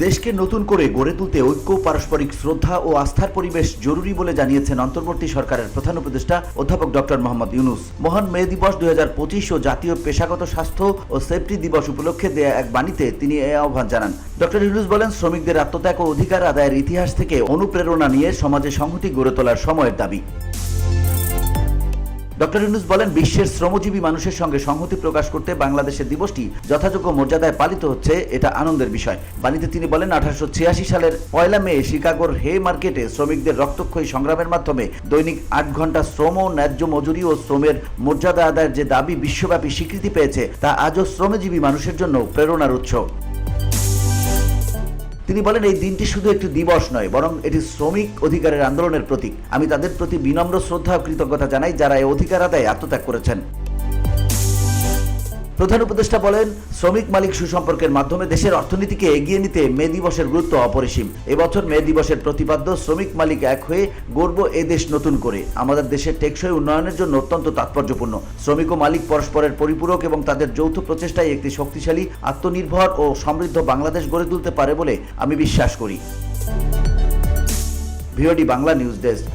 দেশকে নতুন করে গড়ে তুলতে ঐক্য, পারস্পরিক শ্রদ্ধা ও আস্থার পরিবেশ জরুরি বলে জানিয়েছেন অন্তর্বর্তী সরকারের প্রধান উপদেষ্টা অধ্যাপক ডক্টর মোহাম্মদ ইউনূস। মহান মে দিবস 2025 ও জাতীয় পেশাগত স্বাস্থ্য ও সেফটি দিবস উপলক্ষে দেয়া এক বাণীতে তিনি এই আহ্বান জানান। ডক্টর ইউনূস বলেন, শ্রমিকদের আত্মত্যাগ ও অধিকার আদায়ের ইতিহাস থেকে অনুপ্রেরণা নিয়ে সমাজে সংহতি গড়ে তোলার সময়ের দাবি। ডক্টর ইউনূস বলেন, বিশ্বের শ্রমজীবী মানুষের সঙ্গে সংহতি প্রকাশ করতে বাংলাদেশের দিবসটি যথাযোগ্য মর্যাদায় পালিত হচ্ছে, এটা আনন্দের বিষয়। বাণীতে তিনি বলেন, 1886 সালের 1 মে শিকাগোর হে মার্কেটে শ্রমিকদের রক্তক্ষয়ী সংগ্রামের মাধ্যমে দৈনিক 8 ঘন্টা শ্রম, ন্যায্য মজুরি ও শ্রমের মর্যাদা আদায়ের যে দাবি বিশ্বব্যাপী স্বীকৃতি পেয়েছে, তা আজও শ্রমজীবী মানুষের জন্য প্রেরণার উৎস। তিনি বলেন, এই দিনটি শুধু একটি দিবস নয়, বরং এটি শ্রমিক অধিকারের আন্দোলনের প্রতীক। আমি তাদের প্রতি বিনম্র শ্রদ্ধা ও কৃতজ্ঞতা জানাই, যারা এই অধিকার আদায়ে আত্মত্যাগ করেছেন। প্রধান উপদেষ্টা বলেন, শ্রমিক মালিক সুসম্পর্কের মাধ্যমে দেশের অর্থনীতিকে এগিয়ে নিতে মে দিবসের গুরুত্ব অপরিসীম। এবছর মে দিবসের প্রতিপাদ্য শ্রমিক মালিক এক হয়ে গড়ব এ দেশ নতুন করে, আমাদের দেশের টেকসই উন্নয়নের জন্য অত্যন্ত তাৎপর্যপূর্ণ। শ্রমিক ও মালিক পরস্পরের পরিপূরক এবং তাদের যৌথ প্রচেষ্টায় একটি শক্তিশালী, আত্মনির্ভর ও সমৃদ্ধ বাংলাদেশ গড়ে তুলতে পারে বলে আমি বিশ্বাস করি। VOD Bangla news desk.